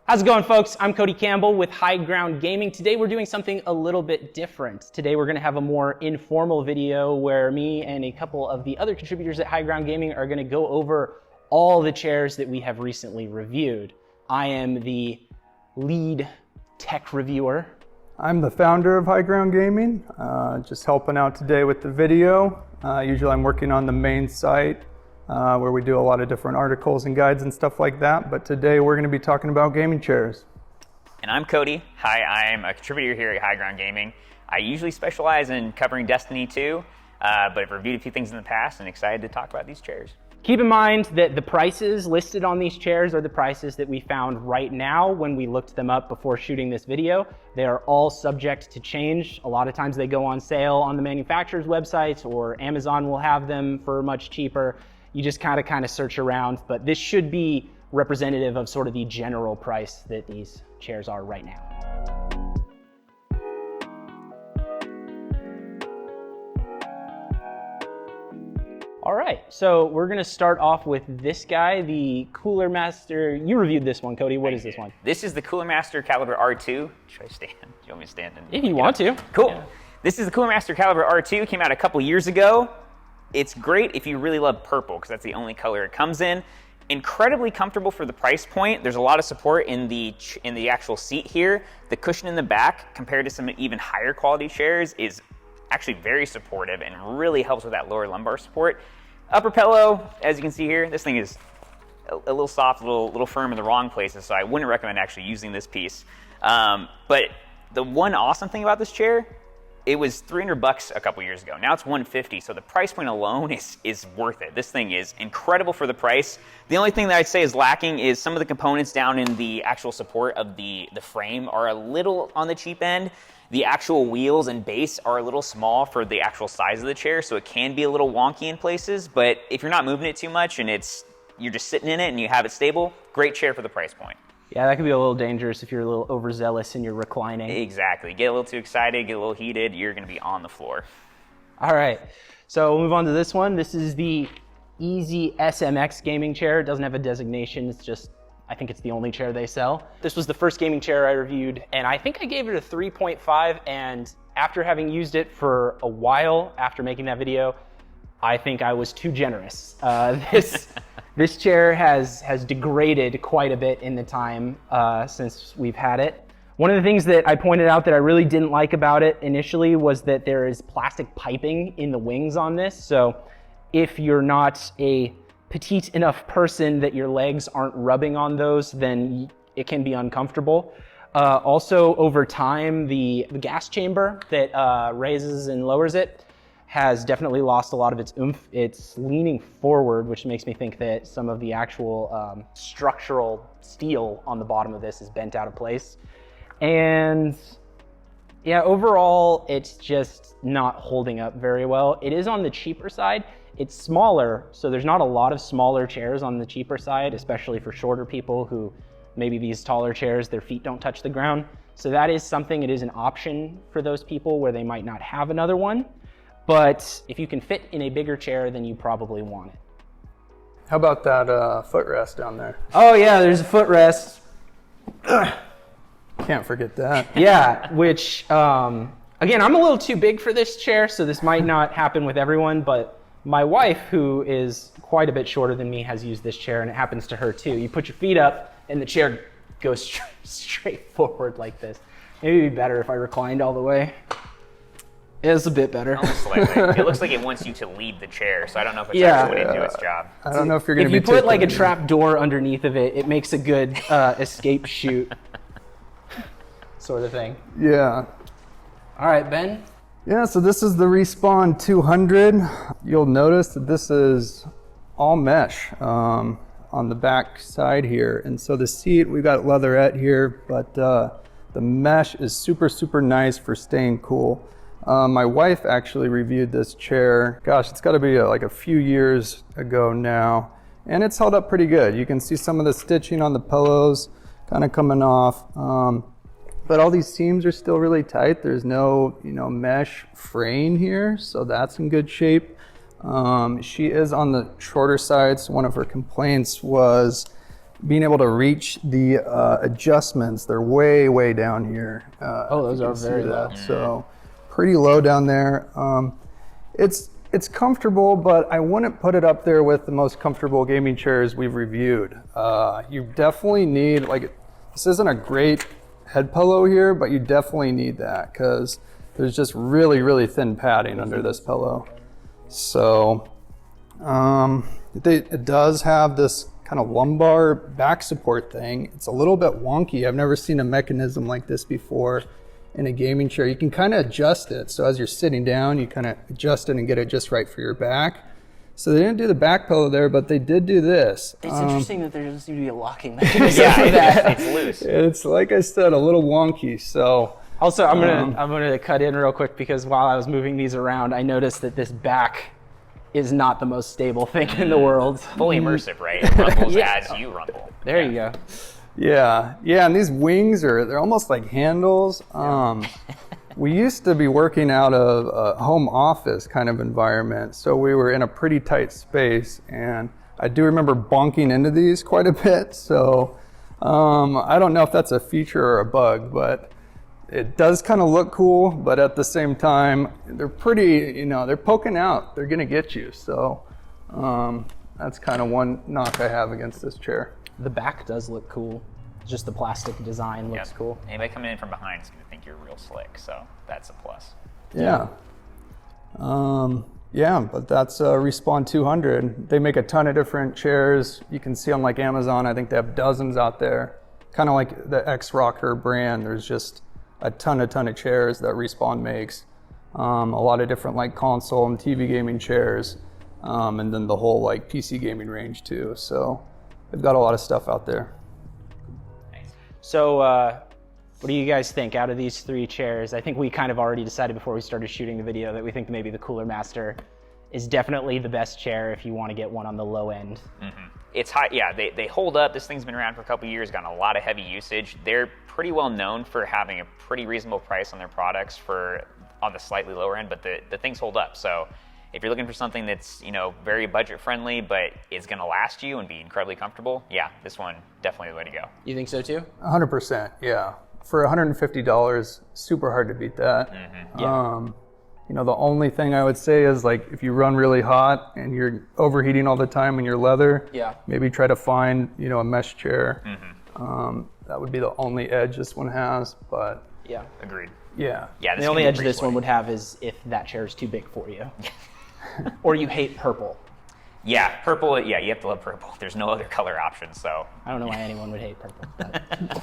How's it going, folks? I'm Cody Campbell with High Ground Gaming. Today we're doing something a little bit different. Today we're gonna have a more informal video where me and a couple of the other contributors at High Ground Gaming are gonna go over all the chairs that we have recently reviewed. I am the lead tech reviewer. I'm the founder of High Ground Gaming, just helping out today with the video. Usually I'm working on the main site where we do a lot of different articles and guides and stuff like that, but today we're going to be talking about gaming chairs. And I'm Cody. Hi, I'm a contributor here at High Ground Gaming. I usually specialize in covering Destiny 2, but I've reviewed a few things in the past and excited to talk about these chairs. Keep in mind that the prices listed on these chairs are the prices that we found right now when we looked them up before shooting this video. They are all subject to change. A lot of times they go on sale on the manufacturer's websites, or Amazon will have them for much cheaper. You just kind of search around, but this should be representative of sort of the general price that these chairs are right now. All right, so we're gonna start off with this guy, the Cooler Master. You reviewed this one, Cody. What is this one? This is the Cooler Master Caliber R2. Should I stand? Do you want me to stand? If you want to. Cool. Yeah. This is the Cooler Master Caliber R2. Came out a couple years ago. It's great if you really love purple, because that's the only color it comes in. Incredibly comfortable for the price point. There's a lot of support in the actual seat here. The cushion in the back, compared to some even higher quality chairs, is actually very supportive and really helps with that lower lumbar support. Upper pillow, as you can see here, this thing is a little soft, a little firm in the wrong places, so I wouldn't recommend actually using this piece. But the one awesome thing about this chair, it was $300 a couple years ago. Now it's $150, so the price point alone is worth it. This thing is incredible for the price. The only thing that I'd say is lacking is some of the components down in the actual support of the frame are a little on the cheap end. The actual wheels and base are a little small for the actual size of the chair, so it can be a little wonky in places, but if you're not moving it too much and you're just sitting in it and you have it stable, great chair for the price point. Yeah, that could be a little dangerous if you're a little overzealous and you're reclining. Exactly. Get a little too excited, get a little heated, you're going to be on the floor. All right, so we'll move on to this one. This is the Easy SMX gaming chair. It doesn't have a designation, it's just, I think it's the only chair they sell. This was the first gaming chair I reviewed, and I think I gave it a 3.5, and after having used it for a while after making that video, I think I was too generous. This chair has degraded quite a bit in the time since we've had it. One of the things that I pointed out that I really didn't like about it initially was that there is plastic piping in the wings on this, so if you're not a petite enough person that your legs aren't rubbing on those, then it can be uncomfortable. Also, over time, the gas chamber that raises and lowers it has definitely lost a lot of its oomph. It's leaning forward, which makes me think that some of the actual structural steel on the bottom of this is bent out of place. And yeah, overall, it's just not holding up very well. It is on the cheaper side. It's smaller, so there's not a lot of smaller chairs on the cheaper side, especially for shorter people who maybe these taller chairs, their feet don't touch the ground. So that is something, it is an option for those people where they might not have another one. But if you can fit in a bigger chair, then you probably want it. How about that footrest down there? Oh yeah, there's a footrest. Can't forget that. Yeah, which, again, I'm a little too big for this chair, so this might not happen with everyone, but my wife, who is quite a bit shorter than me, has used this chair, and it happens to her too. You put your feet up, and the chair goes straight forward like this. Maybe it'd be better if I reclined all the way. It's a bit better. Almost slightly. It looks like it wants you to leave the chair, so I don't know if it's actually going to do its job. I don't know if you're going to be If you put like a trap door underneath of it, it makes a good escape chute sort of thing. Yeah. All right, Ben. Yeah, so this is the Respawn 200. You'll notice that this is all mesh on the back side here. And so the seat, we've got leatherette here, but the mesh is super, super nice for staying cool. My wife actually reviewed this chair. Gosh, it's got to be like a few years ago now. And it's held up pretty good. You can see some of the stitching on the pillows kind of coming off. But all these seams are still really tight. There's no, mesh fraying here, so that's in good shape. She is on the shorter side, so one of her complaints was being able to reach the adjustments, they're way, way down here. Oh, those are very low. So pretty low down there. It's comfortable, but I wouldn't put it up there with the most comfortable gaming chairs we've reviewed. You definitely need, like, this isn't a great head pillow here, but you definitely need that because there's just really, really thin padding under this pillow. So it does have this kind of lumbar back support thing. It's a little bit wonky. I've never seen a mechanism like this before in a gaming chair. You can kind of adjust it. So as you're sitting down, you kind of adjust it and get it just right for your back. So they didn't do the back pillow there, but they did do this. It's interesting that there doesn't seem to be a locking mechanism for that. It's loose. It's, like I said, a little wonky. So also, I'm gonna cut in real quick because while I was moving these around, I noticed that this back is not the most stable thing in the world. Fully immersive, right? It rumbles as you rumble. There you go. Yeah, and these wings they're almost like handles. We used to be working out of a home office kind of environment, so we were in a pretty tight space, and I do remember bonking into these quite a bit. So I don't know if that's a feature or a bug, but it does kind of look cool, but at the same time, they're pretty, they're poking out. They're gonna get you. So that's kind of one knock I have against this chair. The back does look cool. Just the plastic design looks cool. Anybody coming in from behind is gonna think you're real slick, so that's a plus. Yeah. But that's Respawn 200. They make a ton of different chairs. You can see on like Amazon, I think they have dozens out there. Kind of like the X-Rocker brand. There's just a ton of chairs that Respawn makes. A lot of different like console and TV gaming chairs. And then the whole like PC gaming range too. So they've got a lot of stuff out there. Nice. So what do you guys think out of these three chairs? I think we kind of already decided before we started shooting the video that we think maybe the Cooler Master is definitely the best chair if you want to get one on the low end. Mm-hmm. It's high, yeah, they hold up. This thing's been around for a couple years, gotten a lot of heavy usage. They're pretty well known for having a pretty reasonable price on their products on the slightly lower end, but the things hold up. So if you're looking for something that's, very budget friendly, but is gonna last you and be incredibly comfortable, yeah, this one, definitely the way to go. You think so too? 100%, yeah. For $150, super hard to beat that. Mm-hmm. Yeah. The only thing I would say is like if you run really hot and you're overheating all the time in your leather, maybe try to find, a mesh chair. Mm-hmm. That would be the only edge this one has, but yeah, agreed. Yeah. Yeah. The only edge this one would have is if that chair is too big for you, or you hate purple. Yeah, purple. Yeah, you have to love purple. There's no other color option, so. I don't know why anyone would hate purple. But.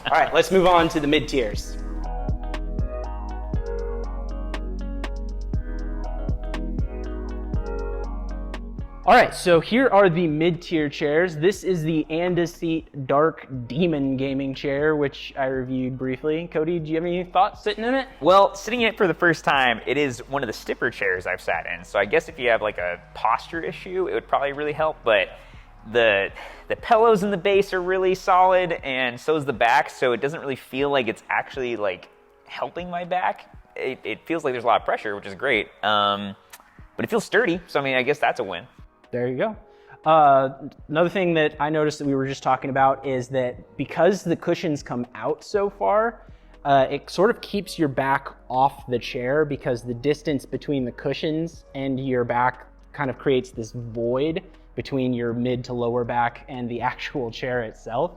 All right, let's move on to the mid tiers. All right, so here are the mid-tier chairs. This is the Andaseat Dark Demon gaming chair, which I reviewed briefly. Cody, do you have any thoughts sitting in it? Well, sitting in it for the first time, it is one of the stiffer chairs I've sat in. So I guess if you have like a posture issue, it would probably really help. But the pillows in the base are really solid, and so is the back. So it doesn't really feel like it's actually like helping my back. It feels like there's a lot of pressure, which is great. But it feels sturdy. So I mean, I guess that's a win. There you go. Another thing that I noticed that we were just talking about is that because the cushions come out so far, it sort of keeps your back off the chair because the distance between the cushions and your back kind of creates this void between your mid to lower back and the actual chair itself.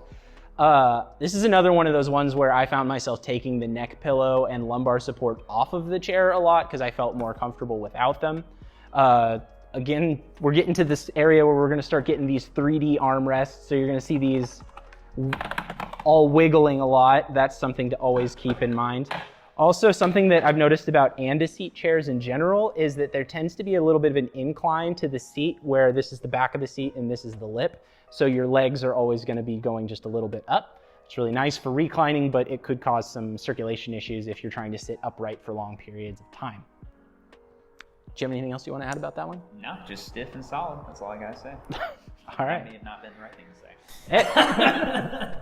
This is another one of those ones where I found myself taking the neck pillow and lumbar support off of the chair a lot because I felt more comfortable without them. Again, we're getting to this area where we're going to start getting these 3D armrests. So you're going to see these all wiggling a lot. That's something to always keep in mind. Also, something that I've noticed about Andaseat chairs in general is that there tends to be a little bit of an incline to the seat where this is the back of the seat and this is the lip. So your legs are always going to be going just a little bit up. It's really nice for reclining, but it could cause some circulation issues if you're trying to sit upright for long periods of time. Do you have anything else you want to add about that one? No, just stiff and solid. That's all I gotta say. All right. Maybe it not been the right thing to say.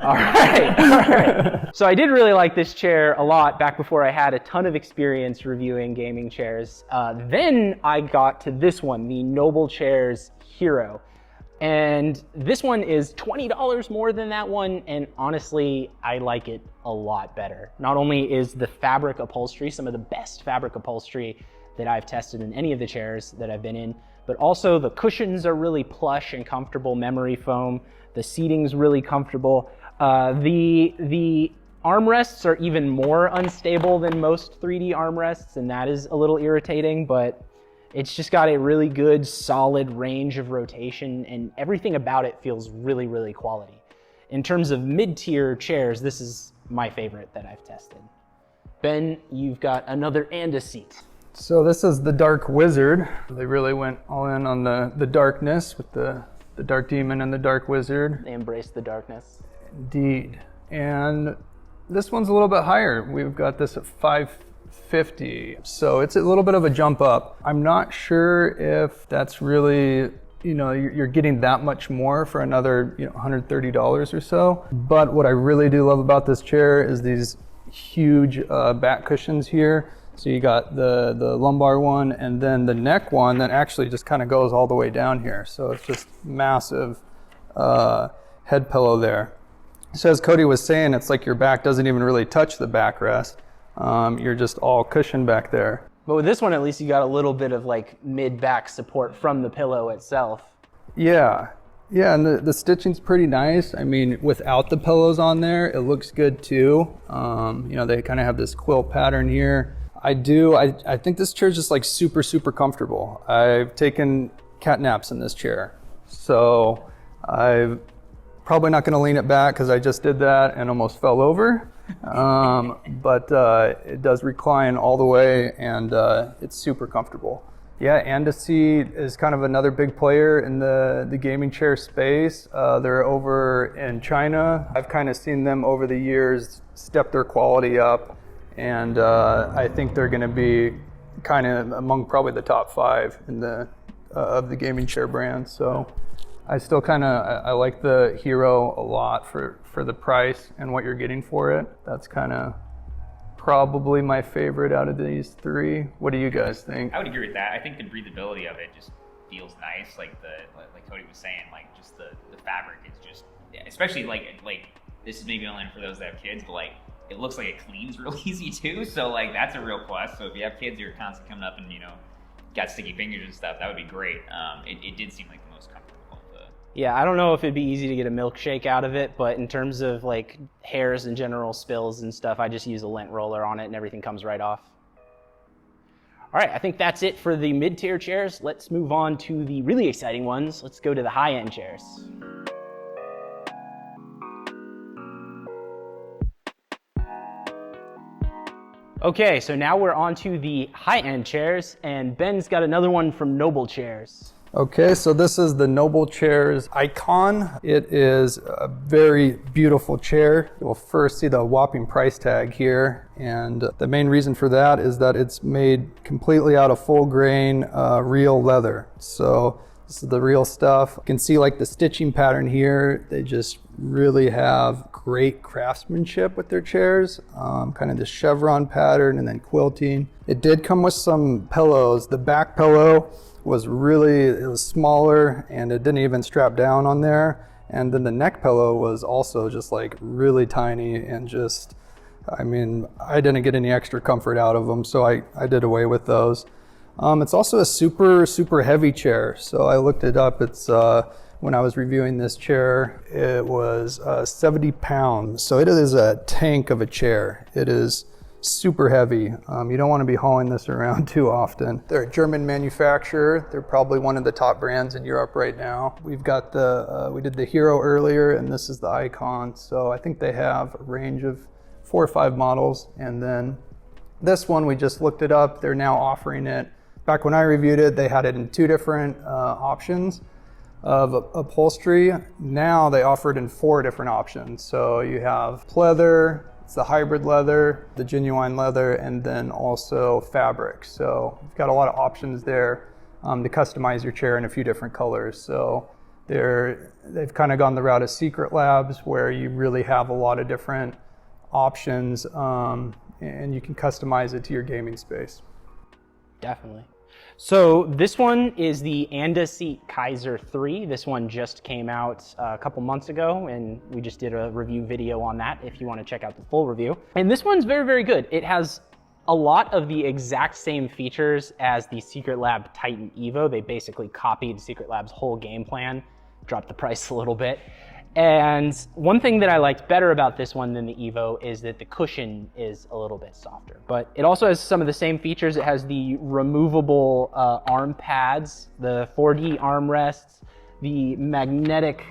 All right. So I did really like this chair a lot back before I had a ton of experience reviewing gaming chairs. Then I got to this one, the Noblechairs Hero. And this one is $20 more than that one, and honestly, I like it a lot better. Not only is the fabric upholstery some of the best fabric upholstery that I've tested in any of the chairs that I've been in, but also the cushions are really plush and comfortable, memory foam. The seating's really comfortable. The armrests are even more unstable than most 3D armrests, and that is a little irritating, but it's just got a really good, solid range of rotation, and everything about it feels really, really quality. In terms of mid-tier chairs, this is my favorite that I've tested. Ben, you've got another Andaseat. So this is the Dark Wizard. They really went all in on the darkness with the Dark Demon and the Dark Wizard. They embraced the darkness. Indeed. And this one's a little bit higher. We've got this at $550. So it's a little bit of a jump up. I'm not sure if that's really, you're getting that much more for another, $130 or so. But what I really do love about this chair is these huge back cushions here. So you got the lumbar one and then the neck one that actually just kind of goes all the way down here. So it's just massive head pillow there. So as Cody was saying, it's like your back doesn't even really touch the backrest. You're just all cushioned back there. But with this one, at least you got a little bit of like mid-back support from the pillow itself. Yeah, and the stitching's pretty nice. I mean, without the pillows on there, it looks good too. They kind of have this quilt pattern here. I think this chair is just like super, super comfortable. I've taken cat naps in this chair. So I've probably not gonna lean it back because I just did that and almost fell over. But it does recline all the way and it's super comfortable. Yeah, Andaseat is kind of another big player in the gaming chair space. They're over in China. I've kind of seen them over the years step their quality up, and I think they're gonna be kind of among probably the top 5 in of the gaming chair brands. So I still I like the Hero a lot for the price and what you're getting for it. That's kind of probably my favorite out of these 3. What do you guys think? I would agree with that. I think the breathability of it just feels nice. Like Cody was saying, like just the fabric is just, especially like this is maybe only for those that have kids, but like it looks like it cleans real easy too. So like that's a real plus. So if you have kids who are constantly coming up and got sticky fingers and stuff, that would be great. It did seem like the most comfortable. Yeah, I don't know if it'd be easy to get a milkshake out of it, but in terms of like hairs and general spills and stuff, I just use a lint roller on it and everything comes right off. All right, I think that's it for the mid-tier chairs. Let's move on to the really exciting ones. Let's go to the high-end chairs. Okay, so now we're on to the high-end chairs, and Ben's got another one from Noblechairs. Okay, so this is the Noblechairs Icon. It is a very beautiful chair. You'll first see the whopping price tag here, and the main reason for that is that it's made completely out of full grain real leather. So this is the real stuff. You can see like the stitching pattern here. They just really have great craftsmanship with their chairs, kind of the chevron pattern and then quilting. It did come with some pillows. The back pillow was smaller and it didn't even strap down on there. And then the neck pillow was also just like really tiny and just, I didn't get any extra comfort out of them, so I did away with those. It's also a super, super heavy chair. So I looked it up. It's, when I was reviewing this chair, it was 70 pounds. So it is a tank of a chair. It is super heavy. You don't want to be hauling this around too often. They're a German manufacturer. They're probably one of the top brands in Europe right now. We've got we did the Hero earlier, and this is the Icon. So I think they have a range of 4 or 5 models. And then this one, we just looked it up. They're now offering it. Back when I reviewed it, they had it in 2 different options of upholstery. Now they offer it in 4 different options. So you have pleather, it's the hybrid leather, the genuine leather, and then also fabric. So you've got a lot of options there to customize your chair in a few different colors. So they've kind of gone the route of Secretlabs, where you really have a lot of different options and you can customize it to your gaming space. Definitely. So this one is the Andaseat Kaiser 3. This one just came out a couple months ago, and we just did a review video on that if you want to check out the full review. And this one's very, very good. It has a lot of the exact same features as the Secretlab Titan Evo. They basically copied Secretlab's whole game plan, dropped the price a little bit. And one thing that I liked better about this one than the Evo is that the cushion is a little bit softer. But it also has some of the same features. It has the removable arm pads, the 4D armrests, the magnetic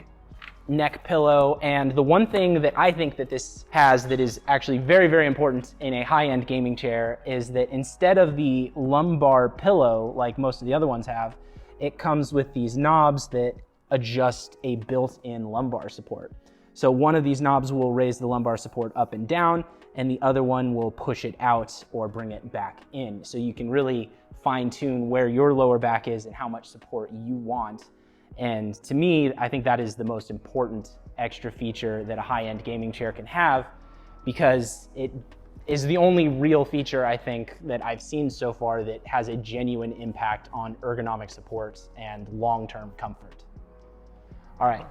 neck pillow, and the one thing that I think that this has that is actually very, very important in a high-end gaming chair is that instead of the lumbar pillow like most of the other ones have, it comes with these knobs that adjust a built-in lumbar support. So one of these knobs will raise the lumbar support up and down, and the other one will push it out or bring it back in. So you can really fine-tune where your lower back is and how much support you want. And to me, I think that is the most important extra feature that a high-end gaming chair can have, because it is the only real feature I think that I've seen so far that has a genuine impact on ergonomic supports and long-term comfort. All right,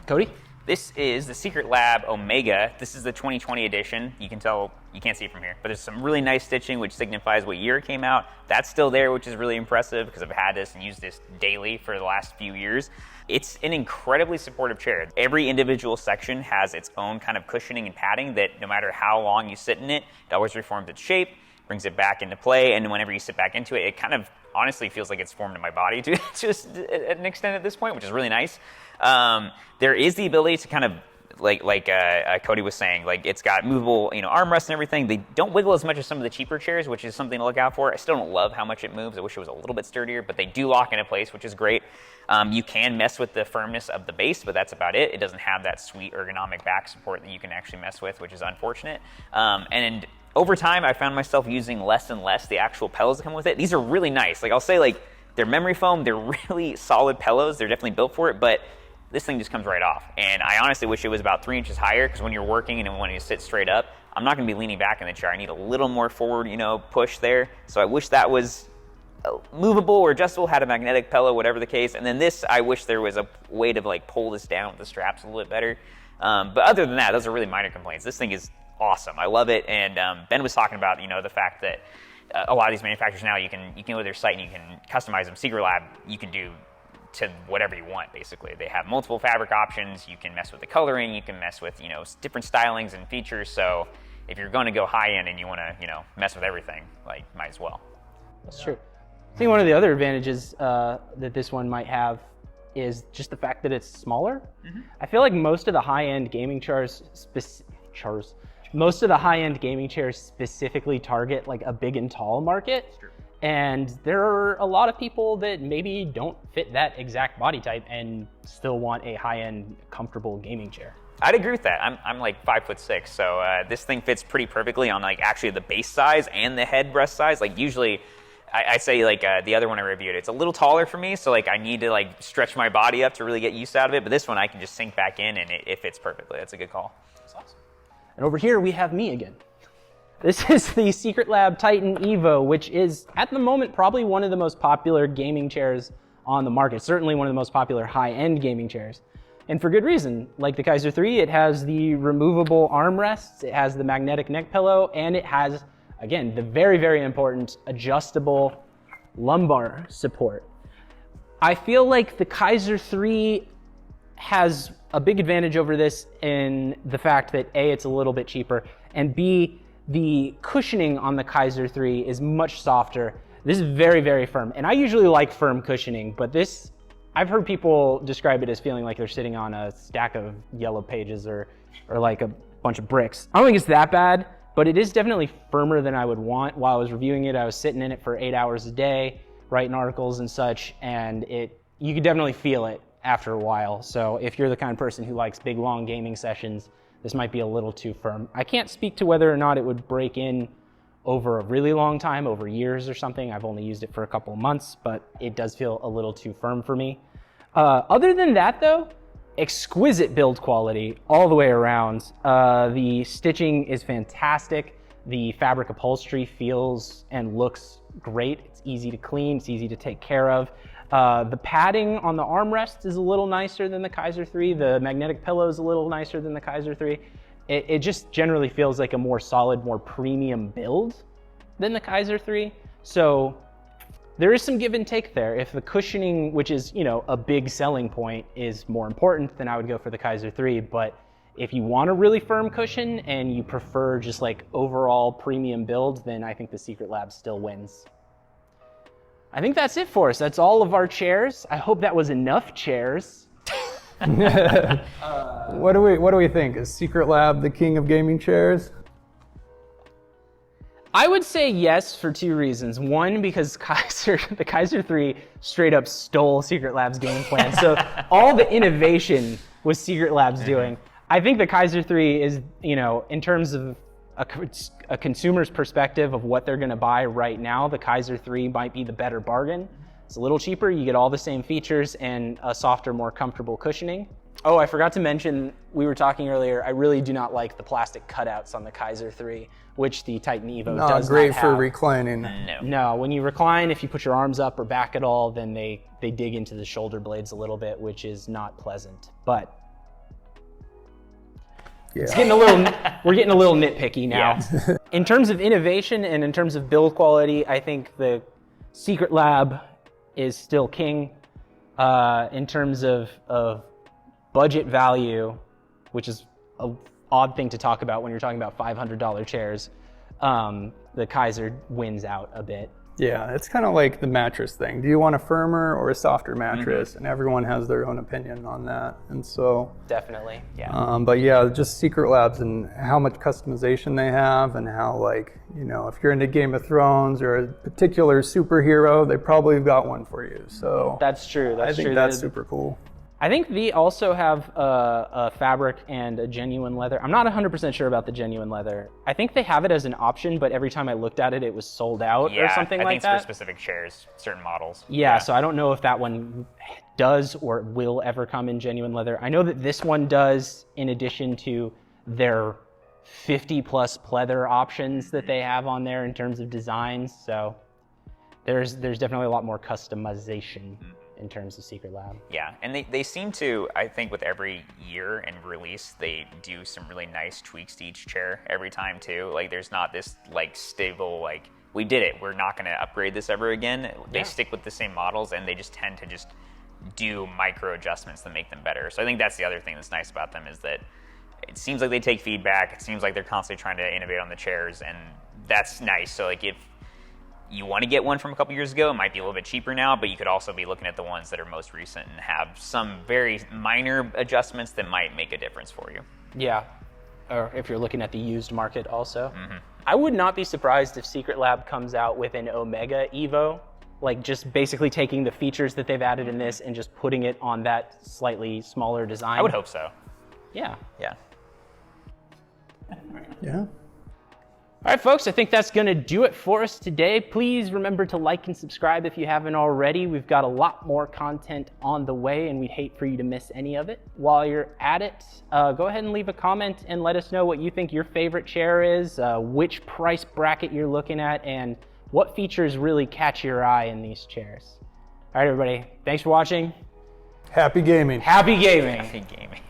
Cody? This is the Secretlab Omega. This is the 2020 edition. You can tell, you can't see it from here, but there's some really nice stitching which signifies what year it came out. That's still there, which is really impressive because I've had this and used this daily for the last few years. It's an incredibly supportive chair. Every individual section has its own kind of cushioning and padding that no matter how long you sit in it, it always reforms its shape, brings it back into play, and whenever you sit back into it, it kind of honestly feels like it's formed in my body to just an extent at this point, which is really nice. There is the ability to kind of, like Cody was saying, like it's got movable, armrests and everything. They don't wiggle as much as some of the cheaper chairs, which is something to look out for. I still don't love how much it moves. I wish it was a little bit sturdier, but they do lock into place, which is great. You can mess with the firmness of the base, but that's about it. It doesn't have that sweet ergonomic back support that you can actually mess with, which is unfortunate. And over time, I found myself using less and less the actual pillows that come with it. These are really nice. Like I'll say, like they're memory foam. They're really solid pillows. They're definitely built for it, but this thing just comes right off. And I honestly wish it was about 3 inches higher, because when you're working and when you sit straight up, I'm not gonna be leaning back in the chair. I need a little more forward, push there. So I wish that was movable or adjustable, had a magnetic pillow, whatever the case. And then this, I wish there was a way to like pull this down with the straps a little bit better. But other than that, those are really minor complaints. This thing is awesome. I love it. And Ben was talking about, the fact that a lot of these manufacturers now, you can go to their site and you can customize them. Secretlab, you can do to whatever you want, basically. They have multiple fabric options. You can mess with the coloring. You can mess with, different stylings and features. So if you're going to go high end and you want to, mess with everything, like, might as well. That's true. I think one of the other advantages that this one might have is just the fact that it's smaller. Mm-hmm. I feel like most of the high-end gaming chairs, most of the high-end gaming chairs specifically target like a big and tall market. That's true. And there are a lot of people that maybe don't fit that exact body type and still want a high-end, comfortable gaming chair. I'd agree with that. I'm like 5'6", so this thing fits pretty perfectly on like actually the base size and the headrest size. Like usually, I say like the other one I reviewed, it's a little taller for me, so like I need to like stretch my body up to really get use out of it. But this one I can just sink back in and it fits perfectly. That's a good call. That's awesome. And over here we have me again. This is the Secretlab Titan Evo, which is, at the moment, probably one of the most popular gaming chairs on the market. Certainly one of the most popular high-end gaming chairs. And for good reason. Like the Kaiser 3, it has the removable armrests, it has the magnetic neck pillow, and it has, again, the very, very important adjustable lumbar support. I feel like the Kaiser 3 has a big advantage over this in the fact that A, it's a little bit cheaper, and B, the cushioning on the Kaiser 3 is much softer. This is very, very firm. And I usually like firm cushioning, but this, I've heard people describe it as feeling like they're sitting on a stack of yellow pages or like a bunch of bricks. I don't think it's that bad, but it is definitely firmer than I would want. While I was reviewing it, I was sitting in it for 8 hours a day, writing articles and such, and you could definitely feel it after a while. So if you're the kind of person who likes big, long gaming sessions, this might be a little too firm. I can't speak to whether or not it would break in over a really long time, over years or something. I've only used it for a couple of months, but it does feel a little too firm for me. Other than that though, exquisite build quality all the way around. The stitching is fantastic. The fabric upholstery feels and looks great. It's easy to clean, it's easy to take care of. The padding on the armrest is a little nicer than the Kaiser 3. The magnetic pillow is a little nicer than the Kaiser 3. It just generally feels like a more solid, more premium build than the Kaiser 3. So there is some give and take there. If the cushioning, which is, you know, a big selling point, is more important, then I would go for the Kaiser 3. But if you want a really firm cushion and you prefer just like overall premium build, then I think the Secretlab still wins. I think that's it for us. That's all of our chairs. I hope that was enough chairs. What do we think? Is Secretlab the king of gaming chairs? I would say yes for two reasons. One, because the Kaiser 3 straight up stole Secretlab's game plan. So all the innovation was Secretlab's doing. I think the Kaiser 3 is, you know, in terms of a consumer's perspective of what they're going to buy right now, the Kaiser 3 might be the better bargain. It's a little cheaper, you get all the same features and a softer, more comfortable cushioning. Oh, I forgot to mention, we were talking earlier, I really do not like the plastic cutouts on the Kaiser 3, which the Titan Evo does not have. Not great for reclining. No, when you recline, if you put your arms up or back at all, then they dig into the shoulder blades a little bit, which is not pleasant. But yeah. We're getting a little nitpicky now. Yeah. In terms of innovation and in terms of build quality, I think the Secretlab is still king. In terms of budget value, which is an odd thing to talk about when you're talking about $500 chairs, the Kaiser wins out a bit. Yeah, it's kind of like the mattress thing. Do you want a firmer or a softer mattress? And everyone has their own opinion on that. And so definitely, yeah. But yeah, just Secretlabs and how much customization they have, and how, like, you know, if you're into Game of Thrones or a particular superhero, they probably have got one for you. So that's true. I think that's super cool. I think they also have a fabric and a genuine leather. I'm not 100% sure about the genuine leather. I think they have it as an option, but every time I looked at it, it was sold out or something like that. I think it's for specific chairs, certain models. Yeah, so I don't know if that one does or will ever come in genuine leather. I know that this one does, in addition to their 50+ pleather options that they have on there in terms of designs. So there's definitely a lot more customization in terms of Secretlab. Yeah, and they seem to, I think with every year and release, they do some really nice tweaks to each chair every time too. Like there's not this like stable, like, we did it, we're not gonna upgrade this ever again. They stick with the same models, and they just tend to just do micro adjustments that make them better. So I think that's the other thing that's nice about them, is that it seems like they take feedback, it seems like they're constantly trying to innovate on the chairs, and that's nice. So like if you want to get one from a couple years ago, it might be a little bit cheaper now, but you could also be looking at the ones that are most recent and have some very minor adjustments that might make a difference for you. Yeah, or if you're looking at the used market also. I would not be surprised if Secretlab comes out with an Omega Evo, like just basically taking the features that they've added in this and just putting it on that slightly smaller design. I would hope so. Yeah. Yeah. Yeah. All right, folks, I think that's going to do it for us today. Please remember to like and subscribe if you haven't already. We've got a lot more content on the way, and we'd hate for you to miss any of it. While you're at it, go ahead and leave a comment and let us know what you think your favorite chair is, which price bracket you're looking at, and what features really catch your eye in these chairs. All right, everybody, thanks for watching. Happy gaming. Happy gaming. Happy gaming.